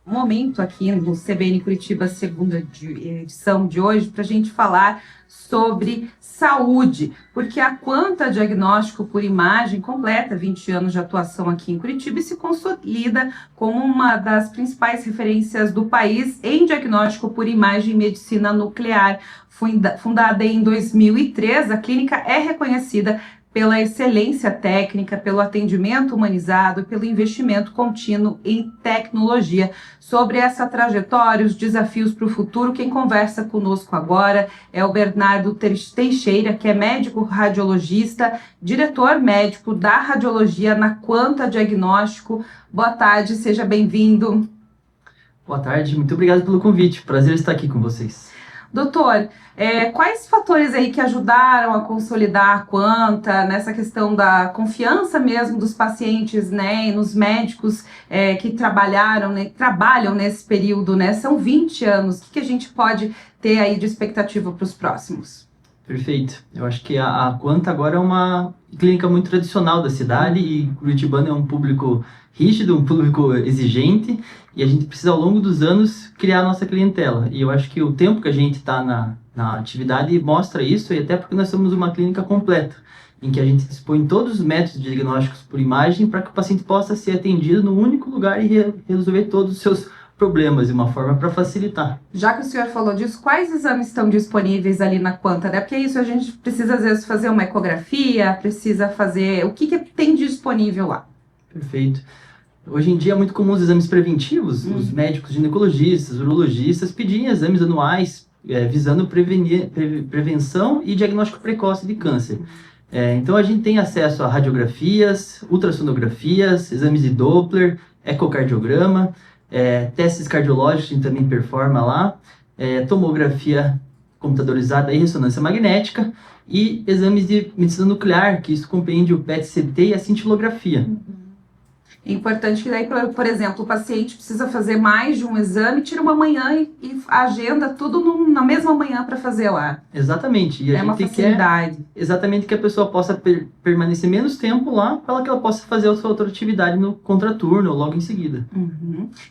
momento aqui no CBN Curitiba, edição de hoje, para a gente falar sobre saúde, porque a Quanta Diagnóstico por Imagem completa 20 anos de atuação aqui em Curitiba e se consolida como uma das principais referências do país em diagnóstico por imagem e medicina nuclear. Fundada em 2003, a clínica é reconhecida pela excelência técnica, pelo atendimento humanizado e pelo investimento contínuo em tecnologia. Sobre essa trajetória, os desafios para o futuro, quem conversa conosco agora é o Bernardo Teixeira, que é médico radiologista, diretor médico da radiologia na Quanta Diagnóstico. Boa tarde, seja bem-vindo. Boa tarde, muito obrigado pelo convite. Prazer estar aqui com vocês. Doutor, quais fatores aí que ajudaram a consolidar a Quanta nessa questão da confiança mesmo dos pacientes, né, e nos médicos que trabalharam, né, trabalham nesse período, né? São 20 anos. O que a gente pode ter aí de expectativa para os próximos? Perfeito. Eu acho que a Quanta agora é uma clínica muito tradicional da cidade e Curitibano é um público rígido, um público exigente e a gente precisa ao longo dos anos criar a nossa clientela. E eu acho que o tempo que a gente está na atividade mostra isso, e até porque nós somos uma clínica completa, em que a gente dispõe todos os métodos diagnósticos por imagem para que o paciente possa ser atendido no único lugar e resolver todos os seus problemas de uma forma para facilitar. Já que o senhor falou disso, quais exames estão disponíveis ali na Quanta, né? Porque isso a gente precisa às vezes fazer uma ecografia, precisa fazer... O que tem disponível lá? Perfeito. Hoje em dia é muito comum os exames preventivos, os médicos ginecologistas, urologistas pedirem exames anuais visando prevenção e diagnóstico precoce de câncer. Então a gente tem acesso a radiografias, ultrassonografias, exames de Doppler, ecocardiograma, testes cardiológicos a gente também performa lá, tomografia computadorizada e ressonância magnética e exames de medicina nuclear, que isso compreende o PET-CT e a cintilografia. É importante que daí, por exemplo, o paciente precisa fazer mais de um exame, tira uma manhã e agenda tudo na mesma manhã para fazer lá. Exatamente. E a uma gente facilidade. quer exatamente que a pessoa possa permanecer menos tempo lá para que ela possa fazer a sua outra atividade no contraturno ou logo em seguida.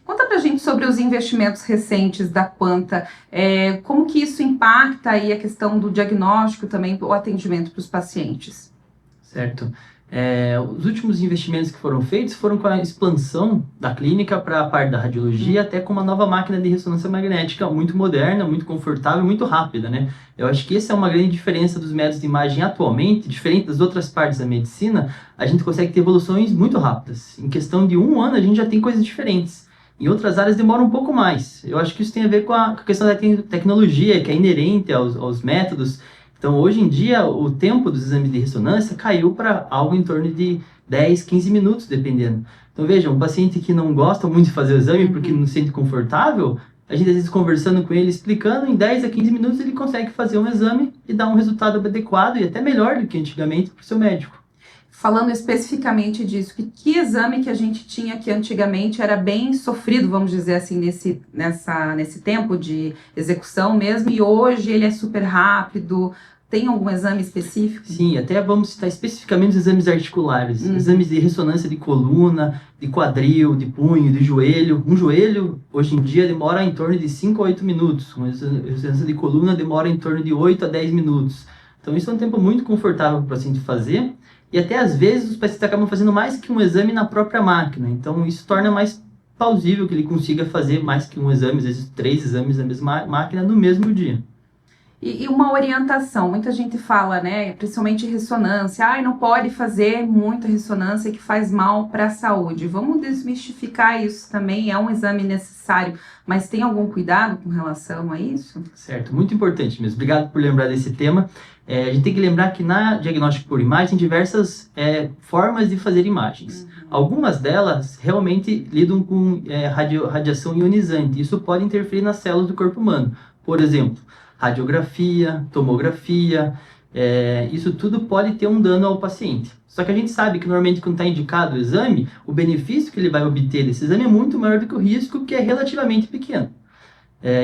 Conta pra gente sobre os investimentos recentes da Quanta, como que isso impacta aí a questão do diagnóstico também, o atendimento para os pacientes. Certo. Os últimos investimentos que foram feitos foram com a expansão da clínica para a parte da radiologia, até com uma nova máquina de ressonância magnética muito moderna, muito confortável, muito rápida, né? Eu acho que essa é uma grande diferença dos métodos de imagem atualmente, diferente das outras partes da medicina, a gente consegue ter evoluções muito rápidas. Em questão de um ano, a gente já tem coisas diferentes. Em outras áreas demora um pouco mais. Eu acho que isso tem a ver com a questão da tecnologia, que é inerente aos métodos. Então, hoje em dia, o tempo dos exames de ressonância caiu para algo em torno de 10, 15 minutos, dependendo. Então, vejam, um paciente que não gosta muito de fazer o exame porque não se sente confortável, a gente, às vezes, conversando com ele, explicando, em 10 a 15 minutos ele consegue fazer um exame e dar um resultado adequado e até melhor do que antigamente para o seu médico. Falando especificamente disso, que exame que a gente tinha que antigamente era bem sofrido, vamos dizer assim, nesse tempo de execução mesmo, e hoje ele é super rápido. Tem algum exame específico? Sim, até vamos citar especificamente os exames articulares, exames de ressonância de coluna, de quadril, de punho, de joelho. Um joelho, hoje em dia, demora em torno de 5 a 8 minutos, uma ressonância de coluna demora em torno de 8 a 10 minutos. Então isso é um tempo muito confortável para o paciente fazer, e até às vezes os pacientes acabam fazendo mais que um exame na própria máquina, então isso torna mais plausível que ele consiga fazer mais que um exame, às vezes 3 exames na mesma máquina no mesmo dia. E uma orientação, muita gente fala, né, principalmente ressonância, não pode fazer muita ressonância que faz mal para a saúde. Vamos desmistificar isso também, é um exame necessário, mas tem algum cuidado com relação a isso? Certo, muito importante mesmo. Obrigado por lembrar desse tema. A gente tem que lembrar que na diagnóstico por imagem tem diversas formas de fazer imagens. Algumas delas realmente lidam com radiação ionizante. Isso pode interferir nas células do corpo humano. Por exemplo, radiografia, tomografia, isso tudo pode ter um dano ao paciente. Só que a gente sabe que normalmente quando está indicado o exame, o benefício que ele vai obter desse exame é muito maior do que o risco, que é relativamente pequeno.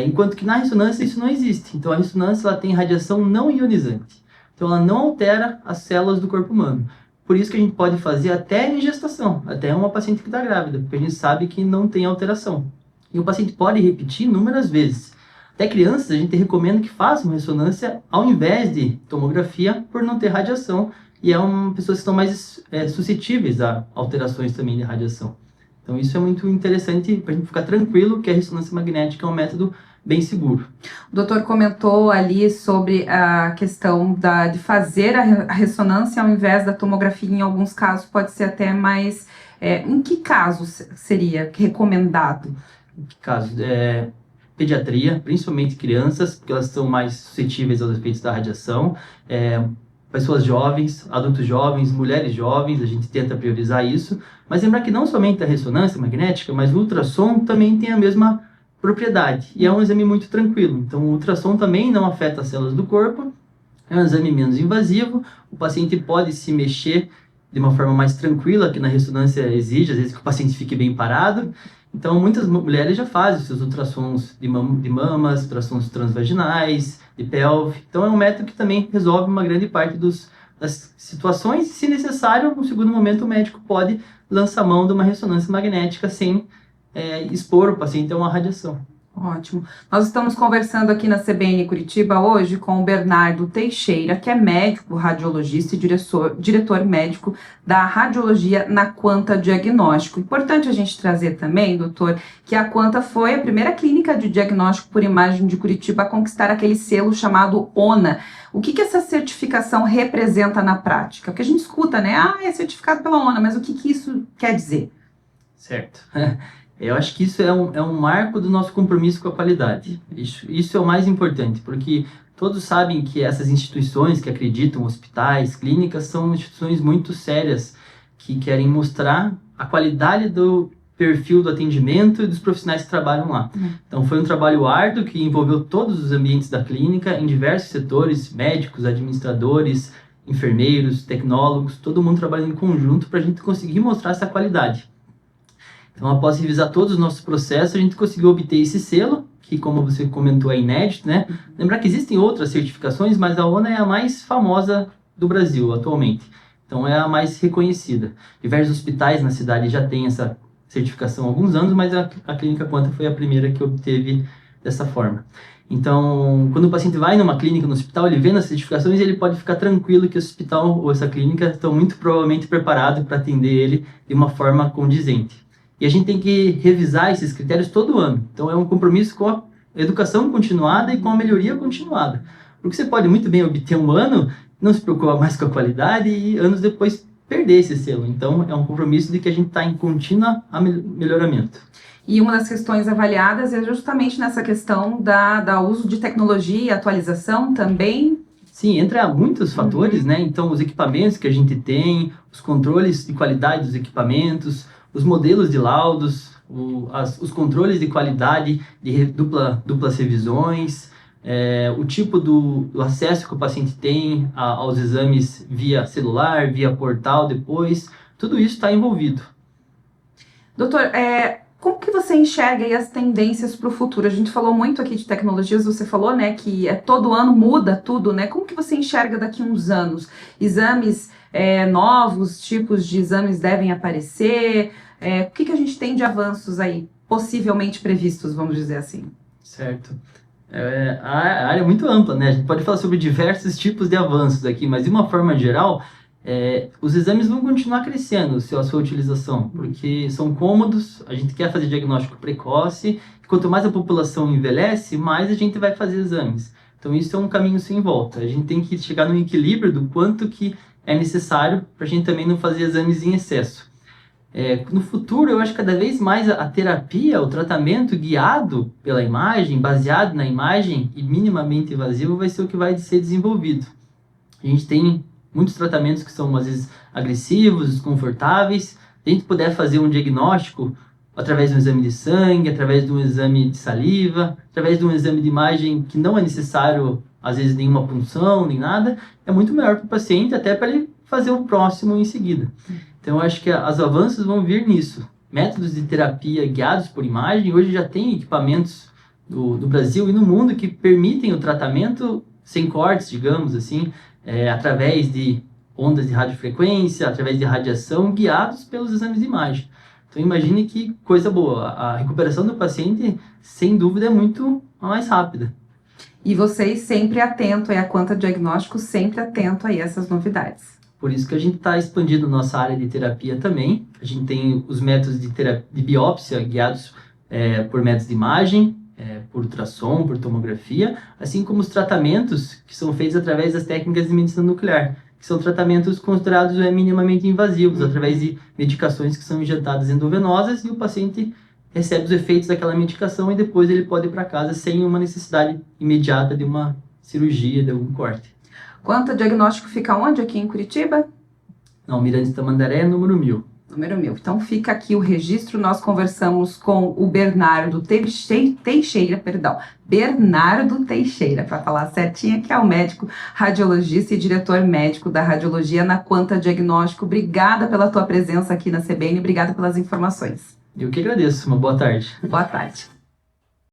Enquanto que na ressonância isso não existe. Então a ressonância ela tem radiação não ionizante. Então ela não altera as células do corpo humano. Por isso que a gente pode fazer até em gestação, até uma paciente que está grávida, porque a gente sabe que não tem alteração. e o paciente pode repetir inúmeras vezes. Até crianças, a gente recomenda que façam ressonância ao invés de tomografia, por não ter radiação, e pessoas que estão mais suscetíveis a alterações também de radiação. Então isso é muito interessante para a gente ficar tranquilo que a ressonância magnética é um método bem seguro. O doutor comentou ali sobre a questão de fazer a ressonância ao invés da tomografia, em alguns casos pode ser até mais... em que casos seria recomendado? Em que casos? Pediatria, principalmente crianças, porque elas são mais suscetíveis aos efeitos da radiação. Pessoas jovens, adultos jovens, mulheres jovens, a gente tenta priorizar isso. Mas lembrar que não somente a ressonância magnética, mas o ultrassom também tem a mesma propriedade. E é um exame muito tranquilo. Então, o ultrassom também não afeta as células do corpo. É um exame menos invasivo. O paciente pode se mexer de uma forma mais tranquila, que na ressonância exige, às vezes, que o paciente fique bem parado. Então, muitas mulheres já fazem os seus ultrassons de mamas, ultrassons transvaginais, de pelve. Então, é um método que também resolve uma grande parte das situações. Se necessário, no segundo momento, o médico pode lançar mão de uma ressonância magnética sem expor o paciente a uma radiação. Ótimo. Nós estamos conversando aqui na CBN Curitiba hoje com o Bernardo Teixeira, que é médico, radiologista e diretor médico da radiologia na Quanta Diagnóstico. Importante a gente trazer também, doutor, que a Quanta foi a primeira clínica de diagnóstico por imagem de Curitiba a conquistar aquele selo chamado ONA. O que essa certificação representa na prática? Porque a gente escuta, né? É certificado pela ONA, mas o que isso quer dizer? Certo. Eu acho que isso é um marco do nosso compromisso com a qualidade. Isso é o mais importante, porque todos sabem que essas instituições que acreditam, hospitais, clínicas, são instituições muito sérias, que querem mostrar a qualidade do perfil do atendimento e dos profissionais que trabalham lá. Então foi um trabalho árduo que envolveu todos os ambientes da clínica, em diversos setores, médicos, administradores, enfermeiros, tecnólogos, todo mundo trabalhando em conjunto para a gente conseguir mostrar essa qualidade. Então, após revisar todos os nossos processos, a gente conseguiu obter esse selo, que, como você comentou, é inédito, né? Lembrar que existem outras certificações, mas a ONA é a mais famosa do Brasil atualmente. Então, é a mais reconhecida. Diversos hospitais na cidade já têm essa certificação há alguns anos, mas a Clínica Quanta foi a primeira que obteve dessa forma. Então, quando o paciente vai numa clínica, no hospital, ele vê nas certificações, ele pode ficar tranquilo que o hospital ou essa clínica estão muito provavelmente preparados para atender ele de uma forma condizente. E a gente tem que revisar esses critérios todo ano. Então, é um compromisso com a educação continuada e com a melhoria continuada. Porque você pode muito bem obter um ano, não se preocupar mais com a qualidade e anos depois perder esse selo. Então, é um compromisso de que a gente está em contínuo melhoramento. E uma das questões avaliadas é justamente nessa questão da uso de tecnologia e atualização também. Sim, entra muitos fatores, né? Então, os equipamentos que a gente tem, os controles de qualidade dos equipamentos, os modelos de laudos, os controles de qualidade de duplas revisões, o tipo do acesso que o paciente tem aos exames via celular, via portal depois, tudo isso está envolvido. Doutor, como que você enxerga aí as tendências para o futuro? A gente falou muito aqui de tecnologias, você falou, né, que todo ano muda tudo, né? Como que você enxerga daqui a uns anos? Exames novos, tipos de exames devem aparecer? O que a gente tem de avanços aí, possivelmente previstos, vamos dizer assim? Certo. A área é muito ampla, né? A gente pode falar sobre diversos tipos de avanços aqui, mas de uma forma geral, os exames vão continuar crescendo, a sua utilização, porque são cômodos, a gente quer fazer diagnóstico precoce, e quanto mais a população envelhece, mais a gente vai fazer exames. Então isso é um caminho sem volta. A gente tem que chegar num equilíbrio do quanto que é necessário para a gente também não fazer exames em excesso. No futuro, eu acho que cada vez mais a terapia, o tratamento guiado pela imagem, baseado na imagem e minimamente invasivo, vai ser o que vai ser desenvolvido. A gente tem muitos tratamentos que são, às vezes, agressivos, desconfortáveis. Se a gente puder fazer um diagnóstico através de um exame de sangue, através de um exame de saliva, através de um exame de imagem que não é necessário, às vezes, nenhuma punção, nem nada, é muito melhor para o paciente, até para ele fazer o próximo em seguida. Então, eu acho que os avanços vão vir nisso. Métodos de terapia guiados por imagem, hoje já tem equipamentos do Brasil e no mundo que permitem o tratamento sem cortes, digamos assim, através de ondas de radiofrequência, através de radiação, guiados pelos exames de imagem. Então imagine que coisa boa. A recuperação do paciente, sem dúvida, é muito mais rápida. E vocês sempre atento a Quanta Diagnóstico, sempre atento a essas novidades. Por isso que a gente está expandindo nossa área de terapia também. A gente tem os métodos de biópsia guiados por métodos de imagem, por ultrassom, por tomografia, assim como os tratamentos que são feitos através das técnicas de medicina nuclear, que são tratamentos considerados minimamente invasivos, através de medicações que são injetadas endovenosas e o paciente recebe os efeitos daquela medicação e depois ele pode ir para casa sem uma necessidade imediata de uma cirurgia, de algum corte. Quanta Diagnóstico fica onde aqui em Curitiba? Não, Mirante Tamandaré, número 1000. Número 1000. Então fica aqui o registro, nós conversamos com o Bernardo Teixeira, Bernardo Teixeira, para falar certinho, que é o médico radiologista e diretor médico da radiologia na Quanta Diagnóstico. Obrigada pela tua presença aqui na CBN, obrigada pelas informações. Eu que agradeço, uma boa tarde. Boa tarde.